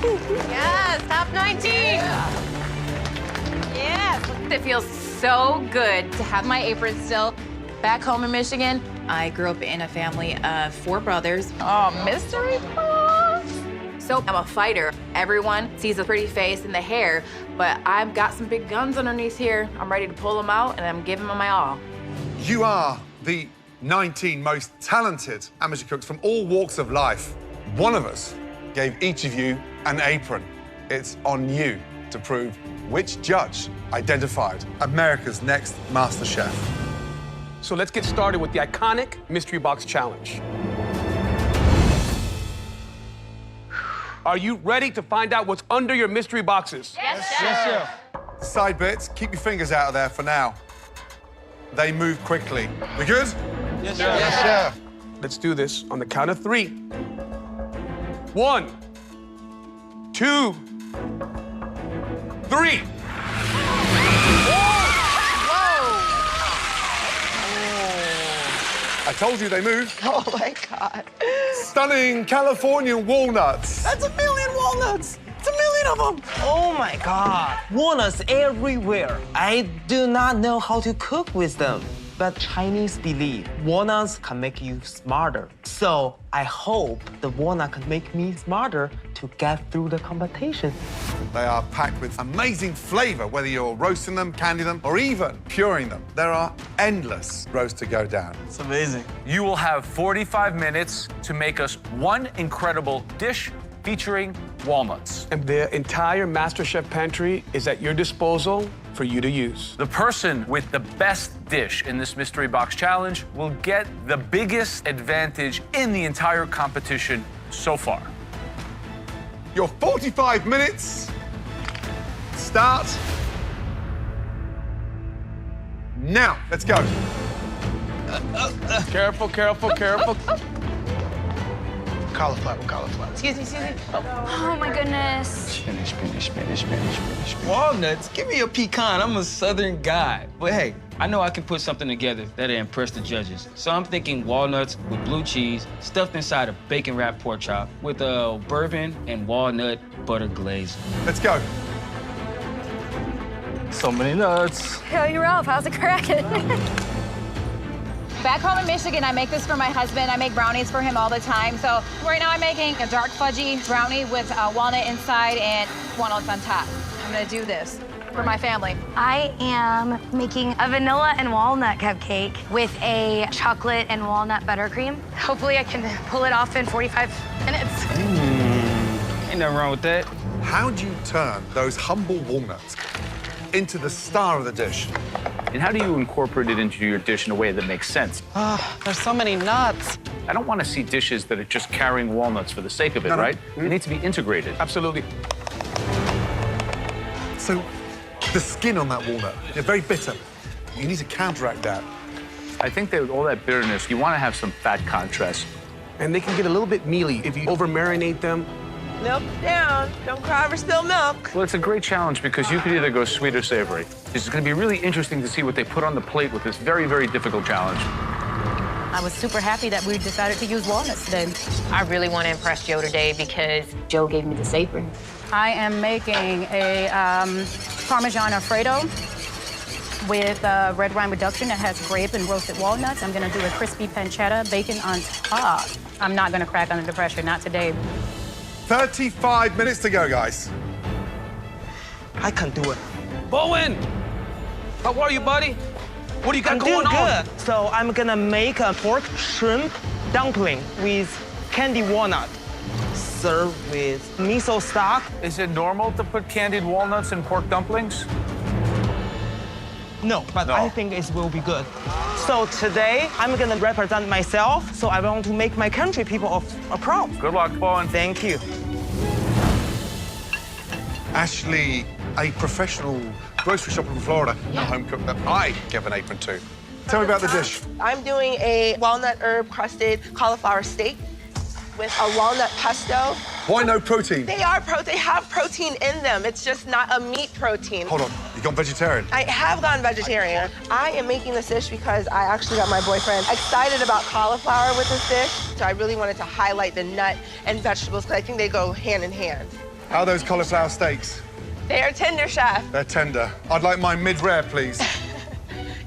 Yes, top 19. Yes. It feels so good to have my apron still. Back home in Michigan, I grew up in a family of 4 brothers. Oh, mystery box. So I'm a fighter. Everyone sees the pretty face and the hair, but I've got some big guns underneath here. I'm ready to pull them out, and I'm giving them my all. You are the 19 most talented amateur cooks from all walks of life. One of us gave each of you an apron. It's on you to prove which judge identified America's next Masterchef. So let's get started with the iconic Mystery Box Challenge. Are you ready to find out what's under your mystery boxes? Yes, sir. Yes, sir. Side bits, keep your fingers out of there for now. They move quickly. We good? Yes, sir. Yes, sir. Let's do this on the count of 3. 1, 2, 3. I told you they move. Oh my God. Stunning Californian walnuts. That's 1,000,000 walnuts. It's 1,000,000 of them. Oh my God. Walnuts everywhere. I do not know how to cook with them, but Chinese believe walnuts can make you smarter. So I hope the walnut can make me smarter to get through the competition. They are packed with amazing flavor, whether you're roasting them, candying them, or even puring them. There are endless roads to go down. It's amazing. You will have 45 minutes to make us one incredible dish featuring walnuts. And the entire MasterChef pantry is at your disposal for you to use. The person with the best dish in this mystery box challenge will get the biggest advantage in the entire competition so far. Your 45 minutes start now. Let's go. Careful, careful, careful. Cauliflower. Excuse me. Oh my goodness. Spinach. Walnuts? Give me a pecan. I'm a Southern guy. But hey, I know I can put something together that'll impress the judges. So I'm thinking walnuts with blue cheese stuffed inside a bacon-wrapped pork chop with bourbon and walnut butter glaze. Let's go. So many nuts. Hey, Ralph, how's it cracking? Back home in Michigan, I make this for my husband. I make brownies for him all the time. So right now I'm making a dark fudgy brownie with walnut inside and walnuts on top. I'm gonna do this for my family. I am making a vanilla and walnut cupcake with a chocolate and walnut buttercream. Hopefully I can pull it off in 45 minutes. Ain't nothing wrong with that. How do you turn those humble walnuts into the star of the dish? And how do you incorporate it into your dish in a way that makes sense? There's so many nuts. I don't want to see dishes that are just carrying walnuts for the sake of it, right? It needs to be integrated. Absolutely. So, the skin on that walnut, they're very bitter. You need to counteract that. I think that with all that bitterness, you want to have some fat contrast. And they can get a little bit mealy if you over-marinate them. Milk down. Don't cry over spilled milk. Well, it's a great challenge because you could either go sweet or savory. It's going to be really interesting to see what they put on the plate with this very, very difficult challenge. I was super happy that we decided to use walnuts today. I really want to impress Joe today because Joe gave me this apron. I am making a Parmesan Alfredo with red wine reduction that has grape and roasted walnuts. I'm gonna do a crispy pancetta, bacon on top. I'm not gonna crack under the pressure, not today. 35 minutes to go, guys. I can do it. Bowen! How are you, buddy? What do you got going on? I'm doing good. So I'm gonna make a pork shrimp dumpling with candy walnut. Serve with miso stock. Is it normal to put candied walnuts in pork dumplings? No, but No. I think it will be good. So today, I'm gonna represent myself, so I want to make my country people proud. Good luck, Bowen. Thank you. Ashley, a professional grocery shopper from Florida, a home cook that I give an apron to. Tell me about the dish. I'm doing a walnut herb crusted cauliflower steak with a walnut pesto. Why no protein? They have protein in them. It's just not a meat protein. Hold on, you gone vegetarian? I have gone vegetarian. I am making this dish because I actually got my boyfriend excited about cauliflower with this dish. So I really wanted to highlight the nut and vegetables because I think they go hand in hand. How are those cauliflower steaks? They are tender, chef. They're tender. I'd like mine mid-rare, please.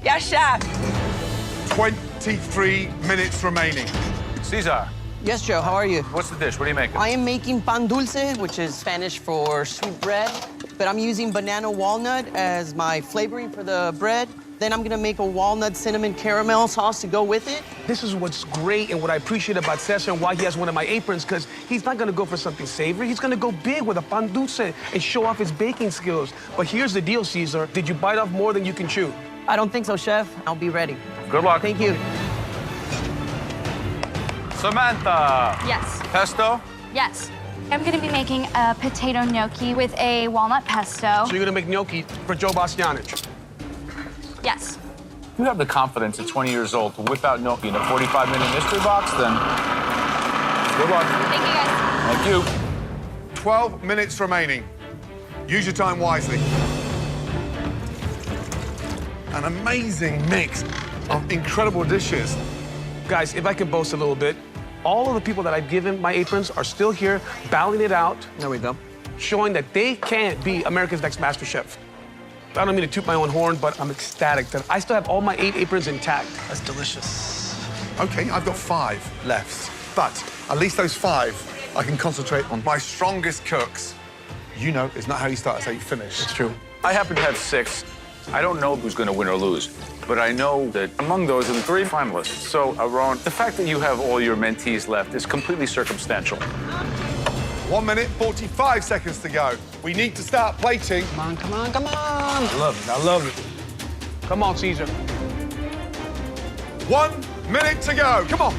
Yes, chef. 23 minutes remaining. Cesar, Yes, Joe, how are you? what's the dish? What are you making? I am making pan dulce, which is Spanish for sweet bread, but I'm using banana walnut as my flavoring for the bread. Then I'm gonna make a walnut cinnamon caramel sauce to go with it. This is what's great and what I appreciate about Cesar and why he has one of my aprons, because he's not gonna go for something savory. He's gonna go big with a pan dulce and show off his baking skills. But here's the deal, Cesar. Did you bite off more than you can chew? I don't think so, Chef. I'll be ready. Good luck. Thank you. Samantha. Yes. Pesto? Yes. I'm going to be making a potato gnocchi with a walnut pesto. So you're gonna make gnocchi for Joe Bastianich. Yes. If you have the confidence at 20 years old to whip out gnocchi in a 45-minute mystery box, then good luck. Thank you, guys. Thank you. 12 minutes remaining. Use your time wisely. An amazing mix of incredible dishes. Guys, if I can boast a little bit, all of the people that I've given my aprons are still here, battling it out, There we go. showing that they can't be America's Next Masterchef. I don't mean to toot my own horn, but I'm ecstatic that I still have all my 8 aprons intact. That's delicious. Okay, I've got 5 left, but at least those 5, I can concentrate on my strongest cooks. You know, it's not how you start, it's how you finish. It's true. I happen to have 6. I don't know who's going to win or lose, but I know that among those are the 3 finalists. So, Aaron, the fact that you have all your mentees left is completely circumstantial. 1 minute, 45 seconds to go. We need to start plating. Come on, come on, come on. I love it, I love it. Come on, Cesar. 1 minute to go. Come on.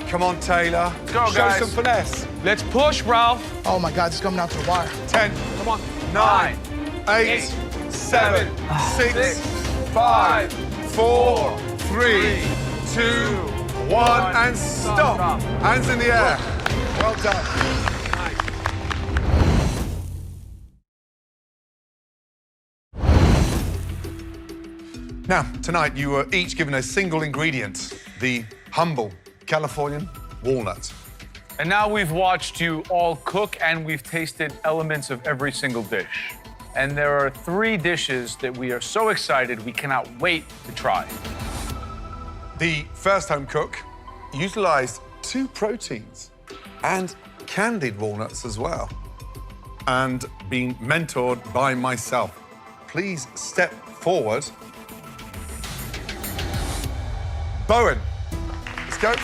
Come on, Taylor. Let's go, Show guys. some finesse. Let's push, Ralph. Oh my God, it's coming out to the wire. 10, Come on. 9, 8, 7, 6, 5, 4, 3, 2, 1, and stop. Hands in the air. Well done. Now, tonight you were each given a single ingredient, the humble Californian walnut. And now we've watched you all cook and we've tasted elements of every single dish. And there are 3 dishes that we are so excited we cannot wait to try. The first home cook utilized 2 proteins and candied walnuts as well, and being mentored by myself. Please step forward. Bowen, let's go.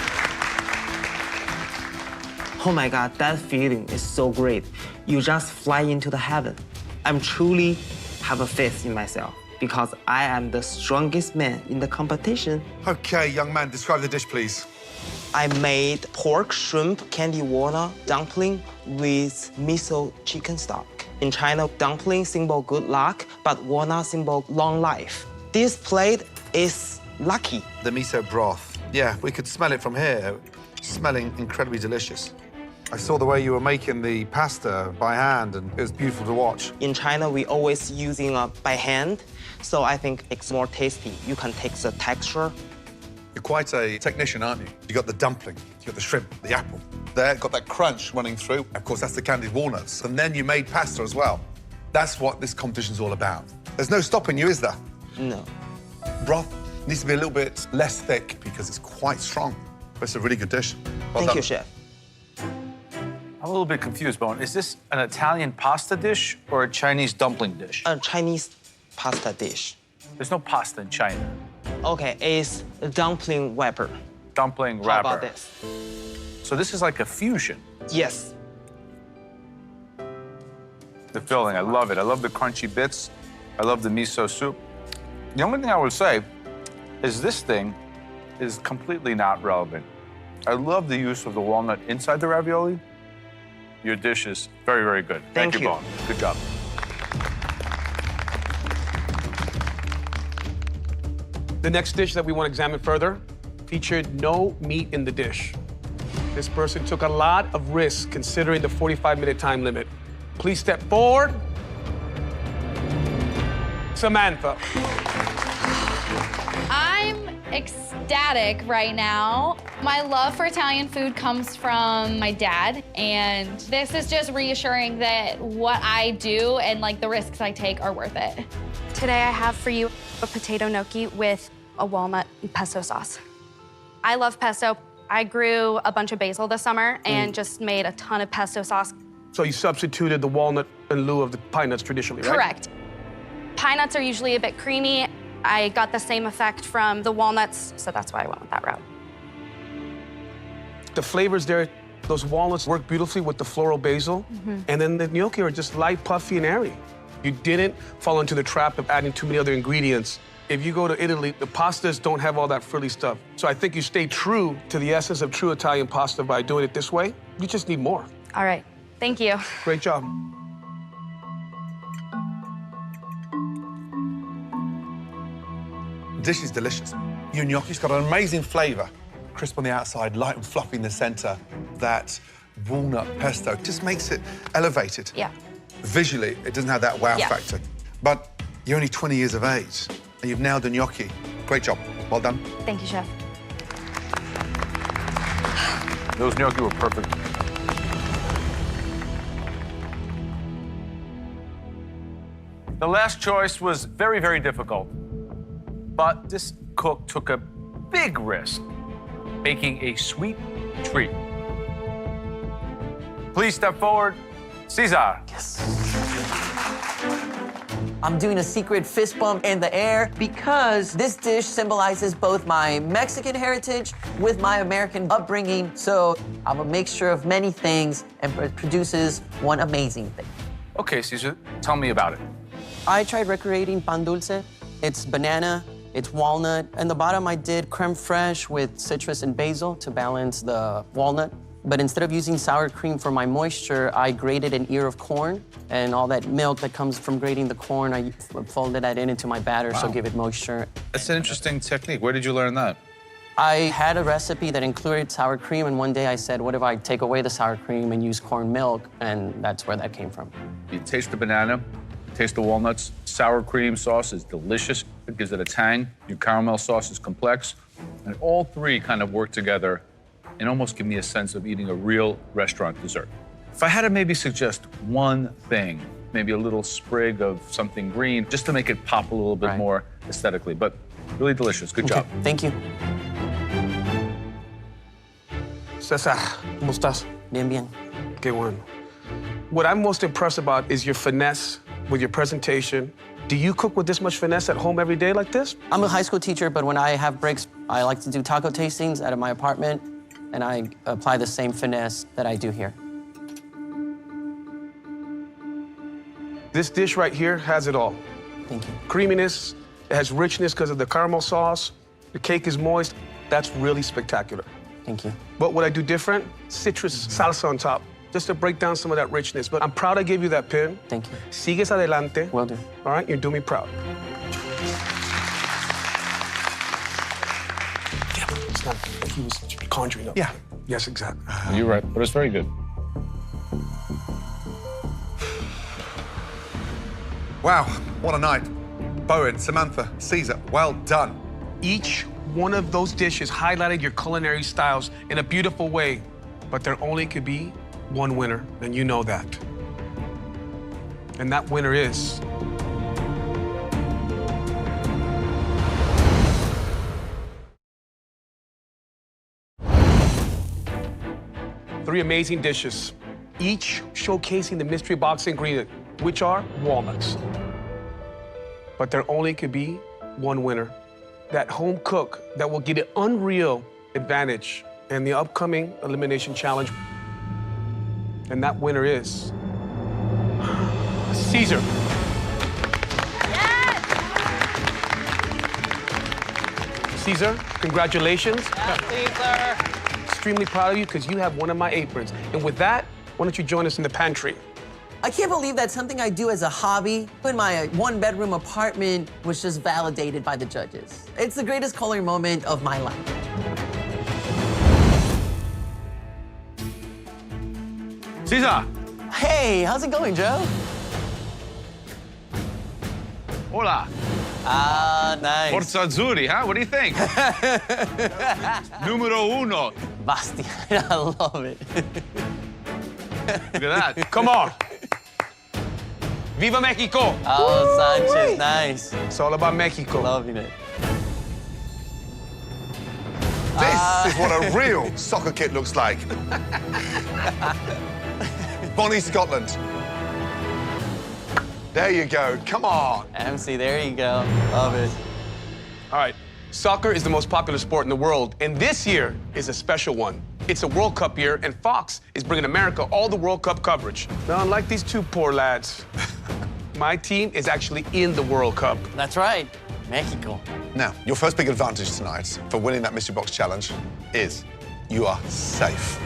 Oh my God, that feeling is so great. You just fly into the heaven. I'm truly have a faith in myself because I am the strongest man in the competition. Okay, young man, describe the dish, please. I made pork, shrimp, candy walnut dumpling with miso chicken stock. In China, dumpling symbol good luck, but walnut symbol long life. This plate is lucky. The miso broth. Yeah, we could smell it from here. Smelling incredibly delicious. I saw the way you were making the pasta by hand, and it was beautiful to watch. In China, we always using by hand, so I think it's more tasty. You can take the texture. You're quite a technician, aren't you? You got the dumpling, you got the shrimp, the apple. There, got that crunch running through. Of course, that's the candied walnuts. And then you made pasta as well. That's what this competition's all about. There's no stopping you, is there? No. Broth needs to be a little bit less thick because it's quite strong. But it's a really good dish. Well Thank done. you, Chef. I'm a little bit confused, Bowen. Is this an Italian pasta dish or a Chinese dumpling dish? A Chinese pasta dish. There's no pasta in China. Okay, it's a dumpling wrapper. Dumpling How wrapper. about this? So this is like a fusion. Yes. The filling, I love it. I love the crunchy bits. I love the miso soup. The only thing I would say is this thing is completely not relevant. I love the use of the walnut inside the ravioli. Your dish is very, very good. Thank you, you. Bowen. Good job. The next dish that we want to examine further featured no meat in the dish. This person took a lot of risk considering the 45-minute time limit. Please step forward. Samantha. I'm ecstatic right now. My love for Italian food comes from my dad, and this is just reassuring that what I do and like the risks I take are worth it. Today I have for you a potato gnocchi with a walnut and pesto sauce. I love pesto. I grew a bunch of basil this summer and just made a ton of pesto sauce. So you substituted the walnut in lieu of the pine nuts traditionally, right? Correct. Pine nuts are usually a bit creamy. I got the same effect from the walnuts, so that's why I went with that route. The flavors there, those walnuts work beautifully with the floral basil, and then the gnocchi are just light, puffy, and airy. You didn't fall into the trap of adding too many other ingredients. If you go to Italy, the pastas don't have all that frilly stuff. So I think you stay true to the essence of true Italian pasta by doing it this way. You just need more. All right, thank you. Great job. The dish is delicious. Your gnocchi's got an amazing flavor. Crisp on the outside, light and fluffy in the center. That walnut pesto just makes it elevated. Yeah. Visually, it doesn't have that wow factor. But you're only 20 years of age, and you've nailed the gnocchi. Great job. Well done. Thank you, Chef. Those gnocchi were perfect. The last choice was very, very difficult. But this cook took a big risk, making a sweet treat. Please step forward, Cesar. Yes. I'm doing a secret fist bump in the air because this dish symbolizes both my Mexican heritage with my American upbringing. So I'm a mixture of many things and produces one amazing thing. Okay, Cesar, tell me about it. I tried recreating pan dulce. It's banana, it's walnut. And the bottom I did creme fraiche with citrus and basil to balance the walnut. But instead of using sour cream for my moisture, I grated an ear of corn, and all that milk that comes from grating the corn, I folded that into my batter, so give it moisture. That's an interesting technique. Where did you learn that? I had a recipe that included sour cream, and one day I said, what if I take away the sour cream and use corn milk? And that's where that came from. You taste the banana, taste the walnuts. Sour cream sauce is delicious. It gives it a tang. Your caramel sauce is complex. And all three kind of work together and almost give me a sense of eating a real restaurant dessert. If I had to maybe suggest one thing, maybe a little sprig of something green, just to make it pop a little bit more aesthetically, but really delicious. Good job. Thank you. Cesar, ¿cómo estás? Bien, bien. Qué bueno. What I'm most impressed about is your finesse with your presentation. Do you cook with this much finesse at home every day like this? I'm a high school teacher, but when I have breaks, I like to do taco tastings out of my apartment, and I apply the same finesse that I do here. This dish right here has it all. Thank you. Creaminess, it has richness because of the caramel sauce. The cake is moist. That's really spectacular. Thank you. But what I do different, citrus salsa on top, just to break down some of that richness. But I'm proud I gave you that pin. Thank you. Sigues adelante. Will do. All right, you're doing me proud. Yeah, but it's not like he was conjuring up. Yeah. Yes, exactly. You're right, but it's very good. Wow, what a night. Bowen, Samantha, Caesar, well done. Each one of those dishes highlighted your culinary styles in a beautiful way, but there only could be one winner, and you know that. And that winner is... Three amazing dishes, each showcasing the mystery box ingredient, which are walnuts. But there only could be one winner. That home cook that will get an unreal advantage in the upcoming elimination challenge. And that winner is Caesar. Yes! Caesar, congratulations. Yes, Caesar. Extremely proud of you because you have one of my aprons. And with that, why don't you join us in the pantry? I can't believe that something I do as a hobby in my one-bedroom apartment was just validated by the judges. It's the greatest culinary moment of my life. Caesar! Hey, how's it going, Joe? Hola. Ah, nice. Forza Azzurri, huh? What do you think? Numero uno. Bastian, I love it. Look at that. Come on. Viva Mexico. Oh, Sanchez, nice. It's all about Mexico. Loving it. This is what a real soccer kit looks like. Bonnie, Scotland. There you go. Come on. MC, there you go. Love it. All right. Soccer is the most popular sport in the world, and this year is a special one. It's a World Cup year, and Fox is bringing America all the World Cup coverage. Now, unlike these two poor lads, my team is actually in the World Cup. That's right. Mexico. Now, your first big advantage tonight for winning that mystery box challenge is you are safe.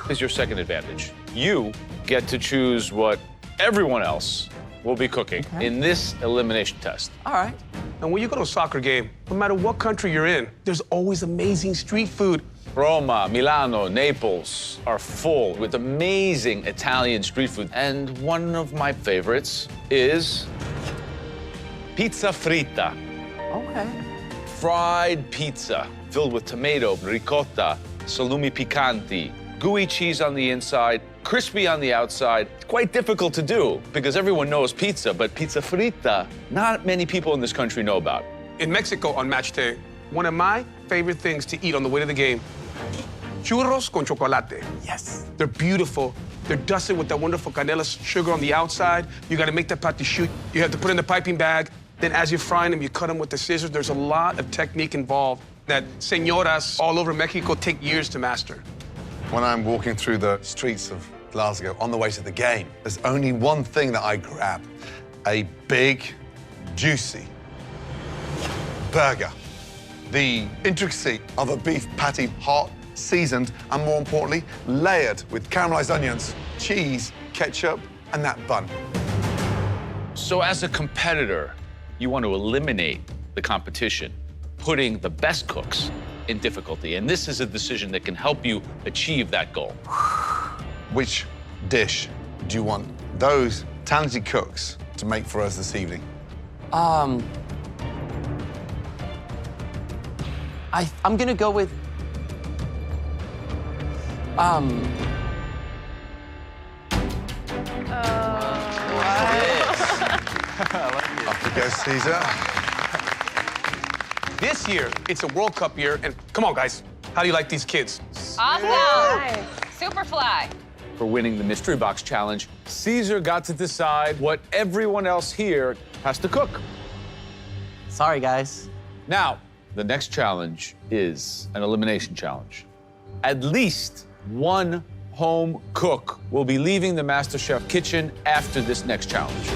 Is your second advantage. You get to choose what everyone else will be cooking in this elimination test. All right. And when you go to a soccer game, no matter what country you're in, there's always amazing street food. Roma, Milano, Naples are full with amazing Italian street food. And one of my favorites is pizza fritta. Okay. Fried pizza filled with tomato, ricotta, salumi piccanti, gooey cheese on the inside, crispy on the outside. It's quite difficult to do because everyone knows pizza, but pizza fritta, not many people in this country know about. In Mexico on match day, one of my favorite things to eat on the way to the game, churros con chocolate. Yes. They're beautiful. They're dusted with that wonderful canela sugar on the outside. You gotta make that pate shoot. You have to put it in the piping bag. Then as you're frying them, you cut them with the scissors. There's a lot of technique involved that señoras all over Mexico take years to master. When I'm walking through the streets of Glasgow on the way to the game, there's only one thing that I grab: a big, juicy burger. The intricacy of a beef patty, hot, seasoned, and more importantly, layered with caramelized onions, cheese, ketchup, and that bun. So as a competitor, you want to eliminate the competition, putting the best cooks in difficulty. And this is a decision that can help you achieve that goal. Which dish do you want those talented cooks to make for us this evening? I'm gonna go with Off you go, Caesar. This year, it's a World Cup year, and come on, guys. How do you like these kids? Awesome. Superfly. For winning the Mystery Box Challenge, Caesar got to decide what everyone else here has to cook. Sorry, guys. Now, the next challenge is an elimination challenge. At least one home cook will be leaving the Masterchef kitchen after this next challenge.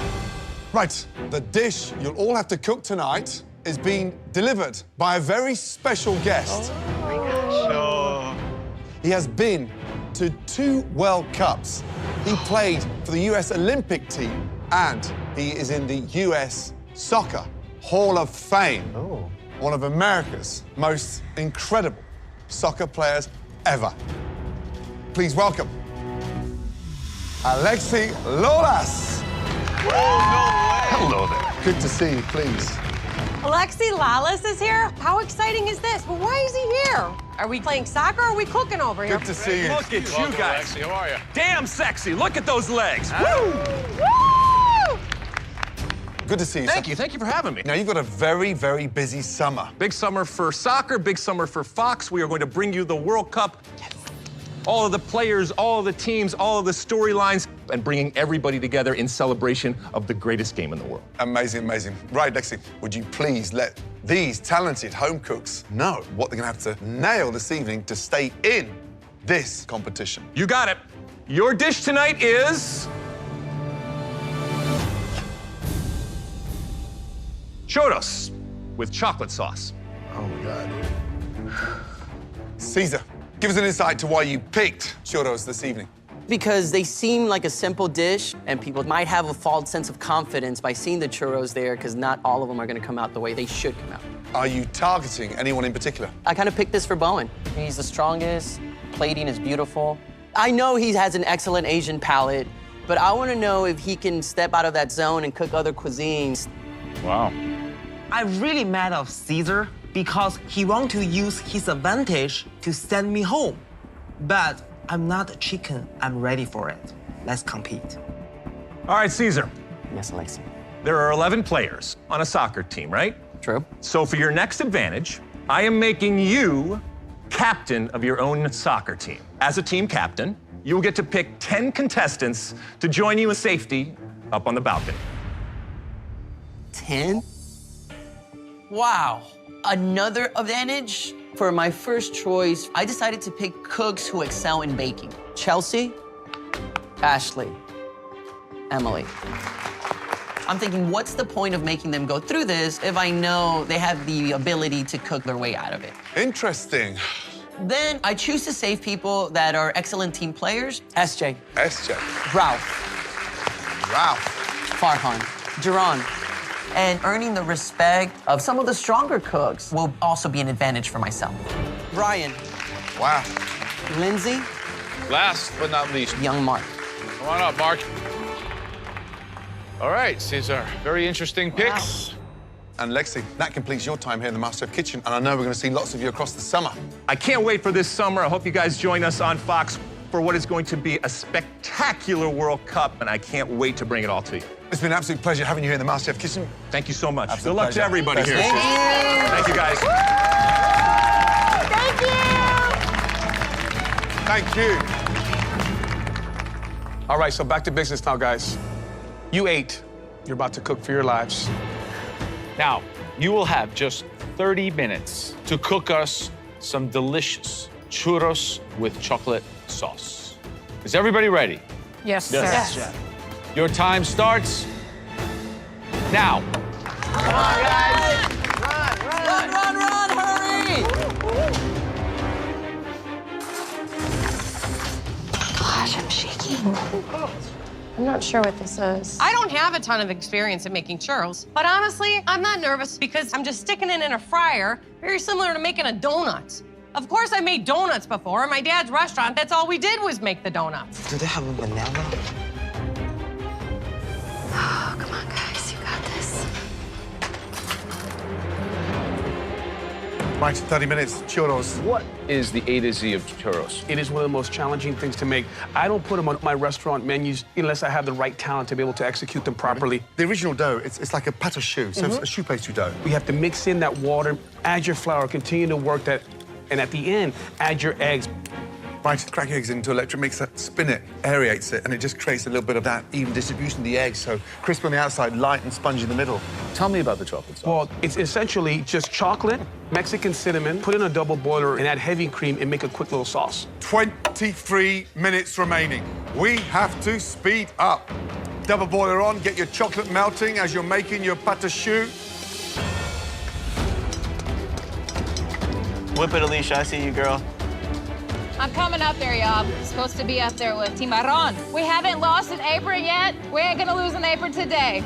Right, the dish you'll all have to cook tonight is being delivered by a very special guest. Oh my gosh. He has been to 2 World Cups. He played for the US Olympic team, and he is in the US Soccer Hall of Fame. Oh. One of America's most incredible soccer players ever. Please welcome Alexi Lolas. Hello there. Good to see you, please. Alexi Lalas is here? How exciting is this? Well, why is he here? Are we playing soccer or are we cooking over here? Good to see you. Look at you guys. Alexi, how are you? Damn sexy. Look at those legs. Woo! Woo! Good to see you. Thank you for having me. Now, you've got a very, very busy summer. Big summer for soccer, big summer for Fox. We are going to bring you the World Cup. All of the players, all of the teams, all of the storylines, and bringing everybody together in celebration of the greatest game in the world. Amazing, amazing. Right, Lexi, would you please let these talented home cooks know what they're gonna have to nail this evening to stay in this competition? You got it. Your dish tonight is churros with chocolate sauce. Oh, my God. Caesar, give us an insight to why you picked churros this evening. Because they seem like a simple dish, and people might have a false sense of confidence by seeing the churros there, because not all of them are gonna come out the way they should come out. Are you targeting anyone in particular? I kind of picked this for Bowen. He's the strongest, plating is beautiful. I know he has an excellent Asian palate, but I wanna know if he can step out of that zone and cook other cuisines. Wow. I'm really mad at Caesar because he wants to use his advantage to send me home. But I'm not a chicken. I'm ready for it. Let's compete. All right, Caesar. Yes, Alexi. There are 11 players on a soccer team, right? True. So for your next advantage, I am making you captain of your own soccer team. As a team captain, you will get to pick 10 contestants to join you in safety up on the balcony. 10? Wow. Another advantage? For my first choice, I decided to pick cooks who excel in baking. Chelsea, Ashley, Emily. I'm thinking, what's the point of making them go through this if I know they have the ability to cook their way out of it? Interesting. Then I choose to save people that are excellent team players. SJ. SJ. Ralph. Ralph. Farhan. Duran. And earning the respect of some of the stronger cooks will also be an advantage for myself. Brian. Wow. Lindsay. Last but not least, Young Mark. come on up, Mark. All right, Caesar, very interesting picks. And Lexi, that completes your time here in the Masterchef kitchen, and I know we're going to see lots of you across the summer. I can't wait for this summer. I hope you guys join us on Fox for what is going to be a spectacular World Cup, and I can't wait to bring it all to you. It's been an absolute pleasure having you here in the Masterchef kitchen. Thank you so much. Absolute Good luck pleasure. to everybody here. Thank you. Thank you, guys. Thank you. All right, so back to business now, guys. You ate. You're about to cook for your lives. Now, you will have just 30 minutes to cook us some delicious churros with chocolate sauce. Is everybody ready? Yes, sir. Yes. Your time starts now. Run, hurry! Gosh, I'm shaking. I'm not sure what this is. I don't have a ton of experience in making churros, but honestly, I'm not nervous because I'm just sticking it in a fryer, very similar to making a donut. Of course, I made donuts before. In my dad's restaurant, that's all we did was make the donuts. Do they have a banana? Oh, come on, guys, you got this. Right, 30 minutes, churros. What is the A to Z of churros? It is one of the most challenging things to make. I don't put them on my restaurant menus unless I have the right talent to be able to execute them properly. The original dough, it's like a pâte à choux, so it's a choux pastry dough. You have to mix in that water, add your flour, continue to work that, and at the end, add your eggs. Right, crack eggs into electric mixer, spin it, aerates it, and it just creates a little bit of that even distribution of the eggs, so crisp on the outside, light and spongy in the middle. Tell me about the chocolate sauce. Well, it's essentially just chocolate, Mexican cinnamon, put in a double boiler and add heavy cream and make a quick little sauce. 23 minutes remaining. We have to speed up. Double boiler on, get your chocolate melting as you're making your pâte à choux. Whip it, Alicia. I see you, girl. I'm coming up there, y'all. Supposed to be up there with Timaron. We haven't lost an apron yet. We ain't gonna lose an apron today.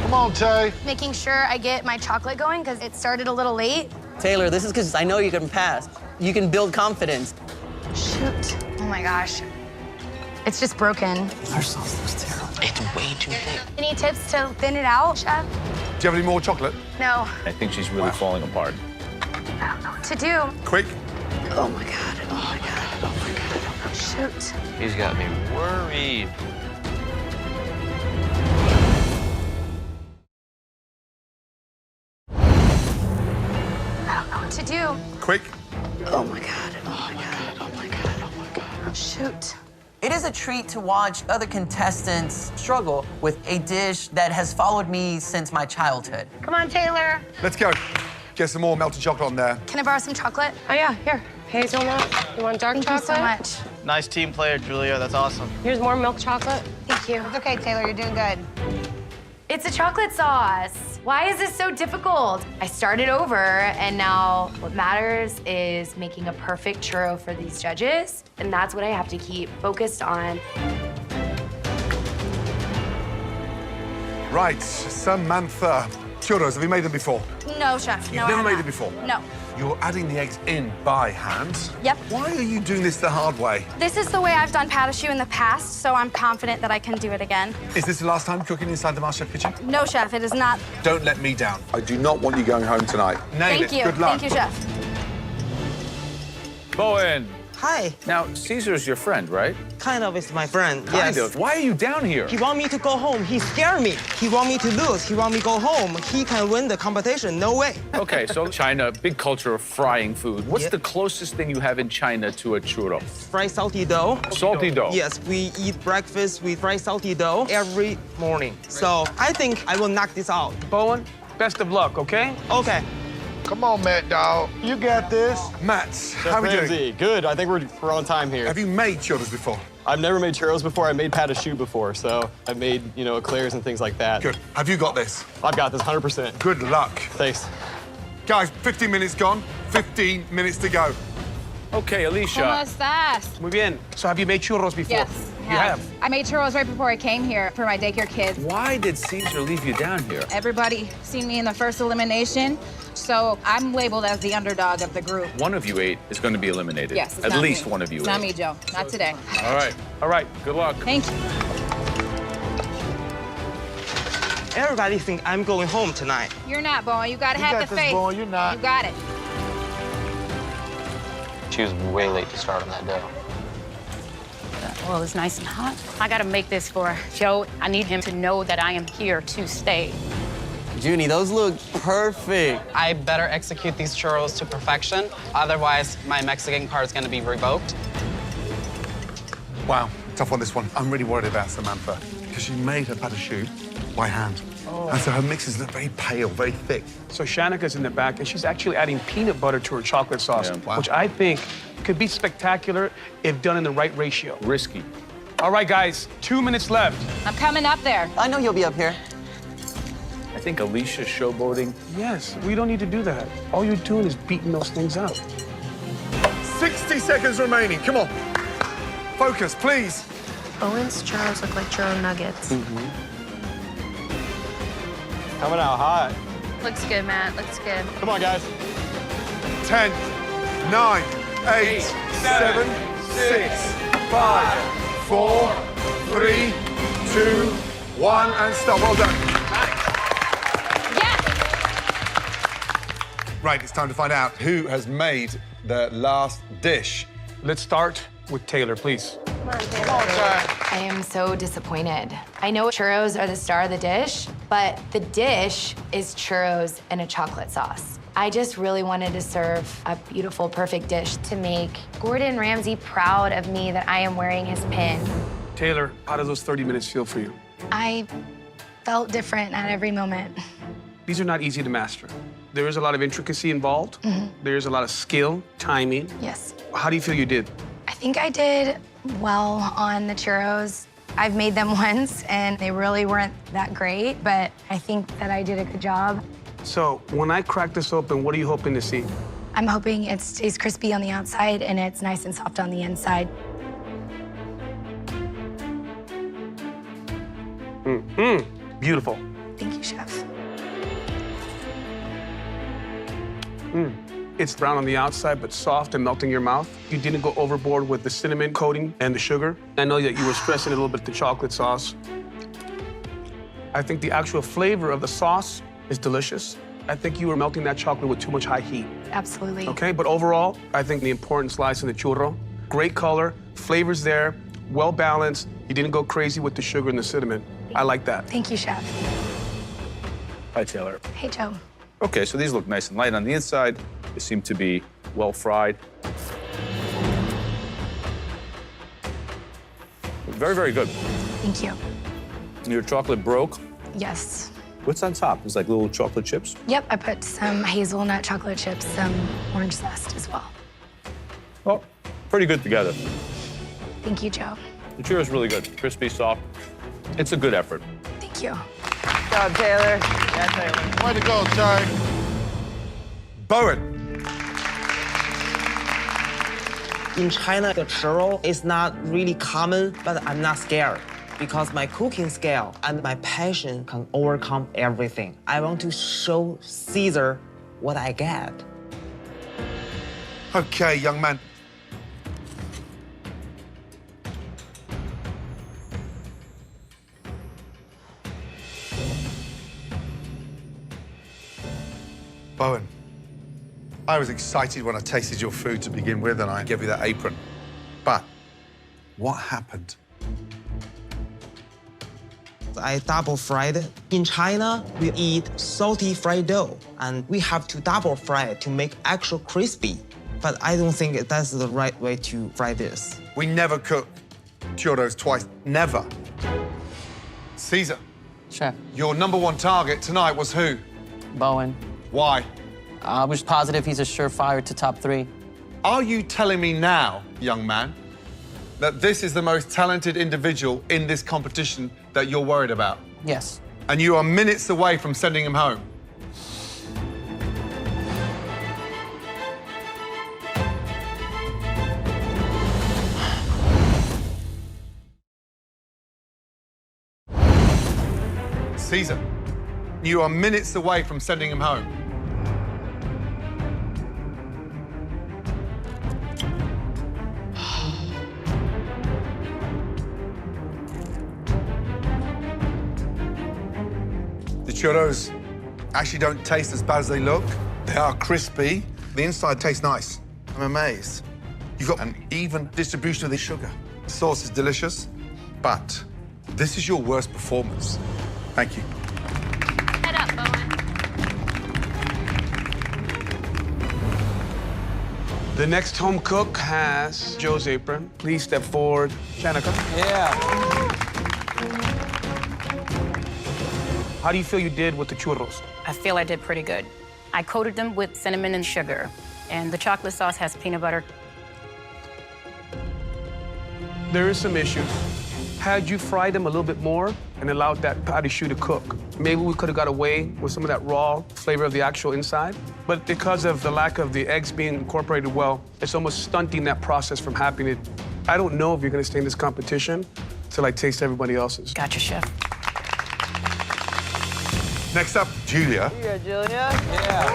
Come on, Tay. Making sure I get my chocolate going because it started a little late. Taylor, this is because I know you can pass. You can build confidence. Shoot. Oh my gosh. It's just broken. Our sauce looks terrible. It's way too thick. Any tips to thin it out, Chef? Do you have any more chocolate? No. I think she's really falling apart. I don't know what to do. Quick. Oh my God. Oh my God. Oh my God. Shoot. He's got me worried. I don't know what to do. Quick. Oh my God. Oh my God. Oh my God. Oh my God. Shoot. It is a treat to watch other contestants struggle with a dish that has followed me since my childhood. Come on, Taylor. Let's go. Get some more melted chocolate on there. Can I borrow some chocolate? Oh yeah, here. Hazelnut. You want dark Thank chocolate? you so much. Nice team player, Julia. That's awesome. Here's more milk chocolate. Thank you. It's okay, Taylor, you're doing good. It's a chocolate sauce. Why is this so difficult? I started over, and now what matters is making a perfect churro for these judges, and that's what I have to keep focused on. Right, Samantha. churros, have you made them before? No, chef. You've never made them before? No. You're adding the eggs in by hand. Yep. Why are you doing this the hard way? This is the way I've done pâte à choux in the past, so I'm confident that I can do it again. Is this the last time cooking inside the Masterchef kitchen? No, chef, it is not. Don't let me down. I do not want you going home tonight. Nail Thank it. you. Good luck. Thank you, chef. Bowen. Hi. Now, Caesar's your friend, right? Kind of is my friend. Kind yes. of. Why are you down here? He want me to go home. He scared me. He want me to lose. He want me to go home. He can win the competition. No way. Okay, so China, big culture of frying food. What's Yeah. the closest thing you have in China to a churro? Fried salty dough. Salty dough. Yes, we eat breakfast with fried salty dough every morning. So I think I will knock this out. Bowen, best of luck, okay? Okay. Come on, Matt, dog. You got this. Matt, how are we doing? Good. I think we're on time here. Have you made churros before? I've never made churros before. I made pâte à choux before, so I've made, eclairs and things like that. Good. Have you got this? I've got this 100%. Good luck. Thanks. Guys, 15 minutes gone, 15 minutes to go. Okay, Alicia. ¿Cómo estás? Muy bien. So have you made churros before? Yes, You have? I made churros right before I came here for my daycare kids. Why did Caesar leave you down here? Everybody seen me in the first elimination, so I'm labeled as the underdog of the group. One of you 8 is going to be eliminated. Yes, it's At not least me. one of you It's 8. not me, Joe. Not today. All right. All right. Good luck. Thank you. Everybody think I'm going home tonight. You're not, Bowen. You gotta You have got the this, faith. Bowen. You're not. You got it. She was way late to start on that dough. Well, it's nice and hot. I gotta make this for Joe. I need him to know that I am here to stay. Junie, those look perfect. I better execute these churros to perfection. Otherwise, my Mexican card is going to be revoked. Wow, tough on this one. I'm really worried about Samantha because she made her pâte à choux by hand. And so her mixes look very pale, very thick. So Shanika's in the back, and she's actually adding peanut butter to her chocolate sauce, which I think could be spectacular if done in the right ratio. Risky. All right, guys, 2 minutes left. I'm coming up there. I know you'll be up here. I think Alicia's showboating. Yes, we don't need to do that. All you're doing is beating those things out. 60 seconds remaining. Come on. Focus, please. Owen's churros look like churro nuggets. Coming out hot. Looks good, Matt. Looks good. Come on, guys. 10, 9, 8, 7, 6, 5, 4, 3, 2, 1, and stop. Well done. Right, it's time to find out who has made the last dish. Let's start with Taylor, please. I am so disappointed. I know churros are the star of the dish, but the dish is churros and a chocolate sauce. I just really wanted to serve a beautiful, perfect dish to make Gordon Ramsay proud of me that I am wearing his pin. Taylor, how does those 30 minutes feel for you? I felt different at every moment. These are not easy to master. There is a lot of intricacy involved. There's a lot of skill, timing. Yes. How do you feel you did? I think I did well on the churros. I've made them once, and they really weren't that great, but I think that I did a good job. So when I crack this open, what are you hoping to see? I'm hoping it stays crispy on the outside and it's nice and soft on the inside. Beautiful. Thank you, Chef. It's brown on the outside, but soft and melting in your mouth. You didn't go overboard with the cinnamon coating and the sugar. I know that you were stressing a little bit the chocolate sauce. I think the actual flavor of the sauce is delicious. I think you were melting that chocolate with too much high heat. Absolutely. Okay, but overall, I think the important slice in the churro, great color, flavors there, well balanced. You didn't go crazy with the sugar and the cinnamon. I like that. Thank you, Chef. Hi, Taylor. Hey, Joe. Okay, so these look nice and light on the inside. They seem to be well fried. Very, very good. Thank you. Your chocolate broke. Yes. What's on top? It's like little chocolate chips. Yep, I put some hazelnut chocolate chips, some orange zest as well. Well, pretty good together. Thank you, Joe. The churro is really good. Crispy, soft. It's a good effort. Thank you. Good job, Taylor. Yeah, Taylor. Way to go, Ty. Bowen. In China, the churro is not really common, but I'm not scared. because my cooking skill and my passion can overcome everything. I want to show Caesar what I get. Okay, young man. Bowen, I was excited when I tasted your food to begin with and I gave you that apron. But what happened? I double fried it. In China, we eat salty fried dough, and we have to double fry it to make extra crispy. But I don't think that's the right way to fry this. We never cook churros twice. Never. Caesar. Chef. Your #1 target tonight was who? Bowen. Why? I was positive he's a surefire to top 3. Are you telling me now, young man, that this is the most talented individual in this competition that you're worried about? Yes. And you are minutes away from sending him home? Caesar, you are minutes away from sending him home. The churros actually don't taste as bad as they look. They are crispy. The inside tastes nice. I'm amazed. You've got an even distribution of the sugar. The sauce is delicious, but this is your worst performance. Thank you. Head up, Bowen. The next home cook has Joe's apron. Please step forward. Shanika. Yeah. How do you feel you did with the churros? I feel I did pretty good. I coated them with cinnamon and sugar, and the chocolate sauce has peanut butter. There is some issues. Had you fried them a little bit more and allowed that patty choux to cook, maybe we could have got away with some of that raw flavor of the actual inside. But because of the lack of the eggs being incorporated well, it's almost stunting that process from happening. I don't know if you're gonna stay in this competition till I taste everybody else's. Gotcha, chef. Next up, Julia. Here, Julia. Yeah.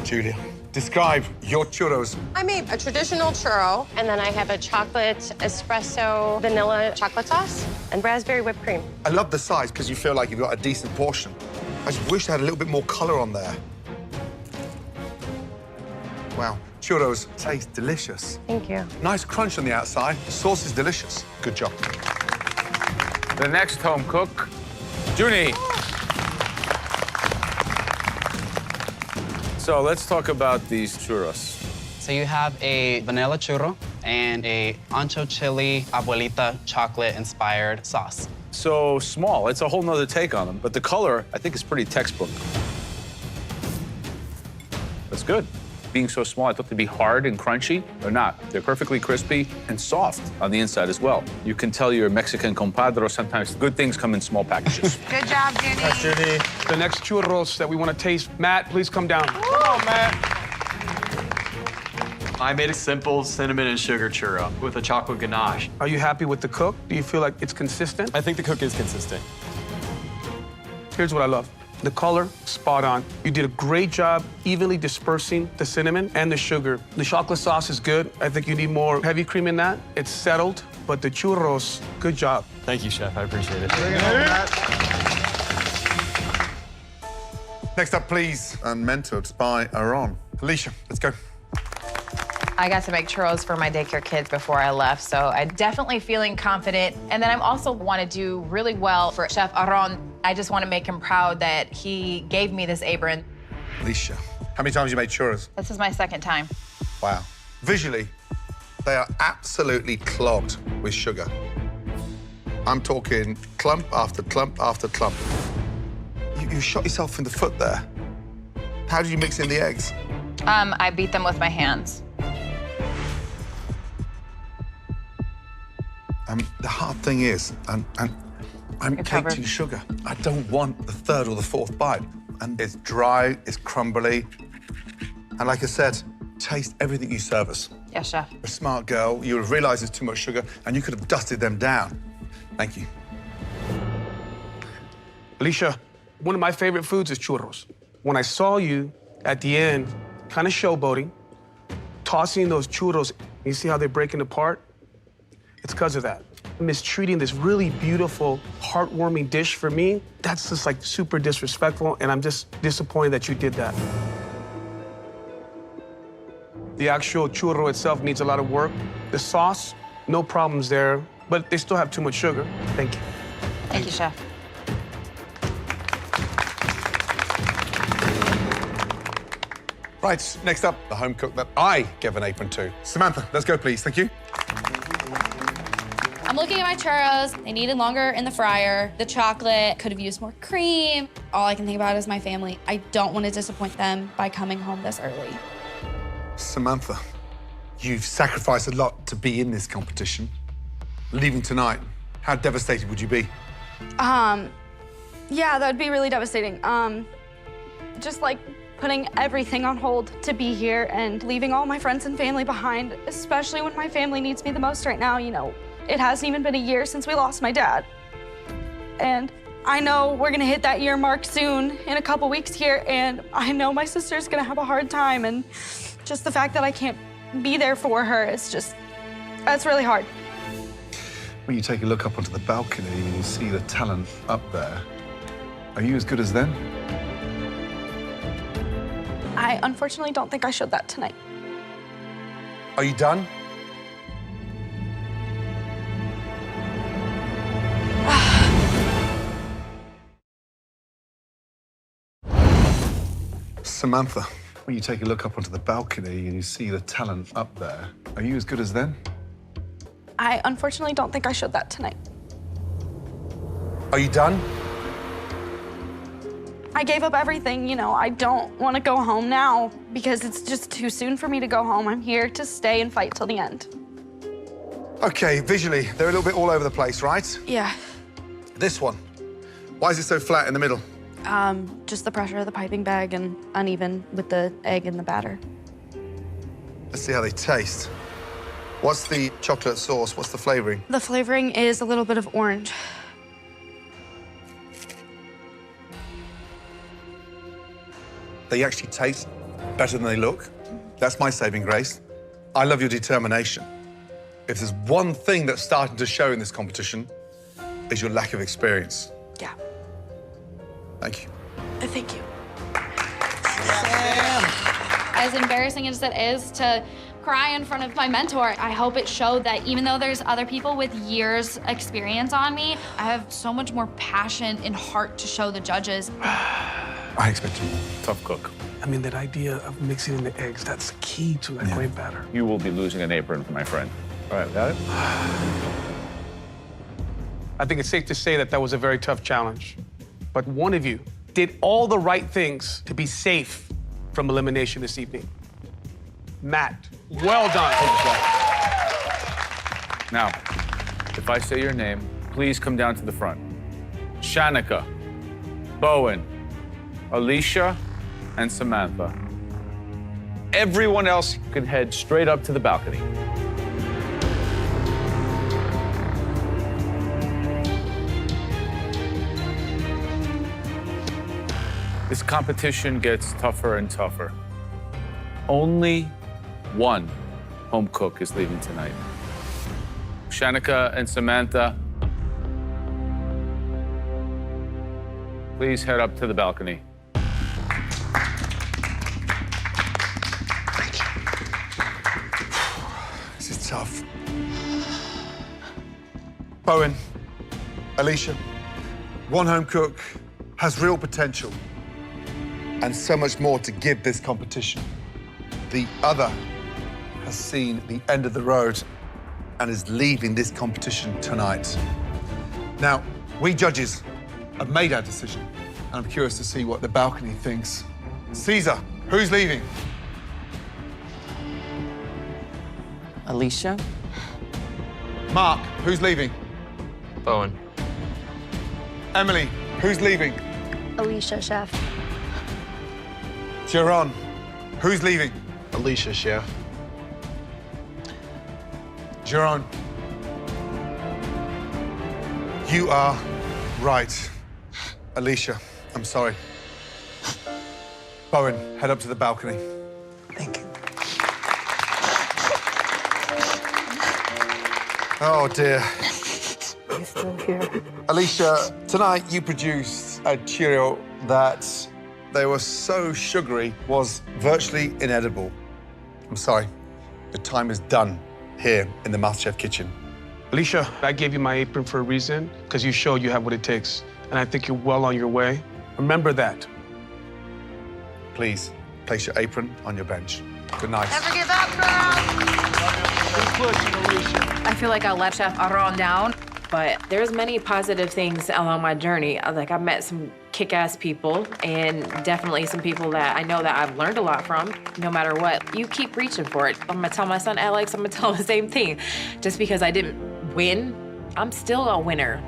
Julia, describe your churros. I made a traditional churro, and then I have a chocolate espresso vanilla chocolate sauce and raspberry whipped cream. I love the size because you feel like you've got a decent portion. I just wish they had a little bit more color on there. Wow, churros taste delicious. Thank you. Nice crunch on the outside. The sauce is delicious. Good job. The next home cook, Junie. So let's talk about these churros. So you have a vanilla churro and a ancho chili abuelita chocolate-inspired sauce. So small, it's a whole nother take on them, but the color, I think, is pretty textbook. That's good. Being so small, I thought they'd be hard and crunchy. They're not. They're perfectly crispy and soft on the inside as well. You can tell your Mexican compadre sometimes good things come in small packages. Good job, Junie. That's Judy. The next churros that we want to taste, Matt, please come down. Come on, Matt. I made a simple cinnamon and sugar churro with a chocolate ganache. Are you happy with the cook? Do you feel like it's consistent? I think the cook is consistent. Here's what I love. The color, spot on. You did a great job evenly dispersing the cinnamon and the sugar. The chocolate sauce is good. I think you need more heavy cream in that. It's settled, but the churros, good job. Thank you, Chef. I appreciate it. Bring it home, Matt. Next up, please, and mentored by Aaron. Alicia, let's go. I got to make churros for my daycare kids before I left, so I'm definitely feeling confident. And then I also want to do really well for Chef Aaron. I just want to make him proud that he gave me this apron. Alicia, how many times have you made churros? This is my second time. Wow. Visually, they are absolutely clogged with sugar. I'm talking clump after clump after clump. You shot yourself in the foot there. How did you mix in the eggs? I beat them with my hands. The hard thing is, and I'm tasting sugar. I don't want the third or the fourth bite. And it's dry, it's crumbly. And like I said, taste everything you serve us. Yes, chef. A smart girl, you would have realized it's too much sugar, and you could have dusted them down. Thank you. Alicia, one of my favorite foods is churros. When I saw you at the end, kind of showboating, tossing those churros, you see how they're breaking apart? It's because of that. Mistreating this really beautiful, heartwarming dish for me, that's just like super disrespectful, and I'm just disappointed that you did that. The actual churro itself needs a lot of work. The sauce, no problems there, but they still have too much sugar. Thank you. Thank you, chef. Right, next up, the home cook that I gave an apron to. Samantha, let's go, please. Thank you. I'm looking at my churros. They needed longer in the fryer. The chocolate could have used more cream. All I can think about is my family. I don't want to disappoint them by coming home this early. Samantha, you've sacrificed a lot to be in this competition. Leaving tonight, how devastated would you be? Yeah, that would be really devastating. Just like putting everything on hold to be here and leaving all my friends and family behind, especially when my family needs me the most right now. You know, it hasn't even been a year since we lost my dad. And I know we're gonna hit that year mark soon, in a couple weeks here, and I know my sister's gonna have a hard time, and just the fact that I can't be there for her, that's really hard. When you take a look up onto the balcony and you see the talent up there, are you as good as them? I unfortunately don't think I showed that tonight. Are you done? Samantha, when you take a look up onto the balcony and you see the talent up there, are you as good as them? I unfortunately don't think I showed that tonight. Are you done? I gave up everything, you know. I don't want to go home now because it's just too soon for me to go home. I'm here to stay and fight till the end. Okay, visually, they're a little bit all over the place, right? Yeah. This one, why is it so flat in the middle? Just the pressure of the piping bag and uneven with the egg in the batter. Let's see how they taste. What's the chocolate sauce? What's the flavoring? The flavoring is a little bit of orange. They actually taste better than they look. That's my saving grace. I love your determination. If there's one thing that's starting to show in this competition, is your lack of experience. Yeah. Thank you. Thank you. As embarrassing as it is to cry in front of my mentor, I hope it showed that even though there's other people with years experience on me, I have so much more passion and heart to show the judges. I expect you. Tough cook. I mean, that idea of mixing in the eggs, that's the key to that great batter. You will be losing an apron, my friend. All right, got it? I think it's safe to say that that was a very tough challenge. But one of you did all the right things to be safe from elimination this evening. Matt, well done. Now, if I say your name, please come down to the front. Shanika, Bowen, Alicia, and Samantha. Everyone else can head straight up to the balcony. This competition gets tougher and tougher. Only one home cook is leaving tonight. Shanika and Samantha, please head up to the balcony. This is tough. Bowen, Alicia, one home cook has real potential and so much more to give this competition. The other has seen the end of the road and is leaving this competition tonight. Now, we judges have made our decision, and I'm curious to see what the balcony thinks. Caesar, who's leaving? Alicia? Mark, who's leaving? Bowen. Emily, who's leaving? Alicia, chef. Geron, who's leaving? Alicia, chef. Jerome, you are right. Alicia, I'm sorry. Bowen, head up to the balcony. Thank you. Oh, dear. He's still here. Alicia, tonight you produced a Cheerio that they were so sugary was virtually inedible. I'm sorry. Your time is done here in the Masterchef kitchen. Alicia, I gave you my apron for a reason, because you showed you have what it takes. And I think you're well on your way. Remember that. Please, place your apron on your bench. Good night. Never give up, girl. I feel like I let Chef Aron down, but there's many positive things along my journey. Like, I've met some kick-ass people, and definitely some people that I know that I've learned a lot from. No matter what, you keep reaching for it. I'm gonna tell my son Alex, I'm gonna tell him the same thing. Just because I didn't win, I'm still a winner.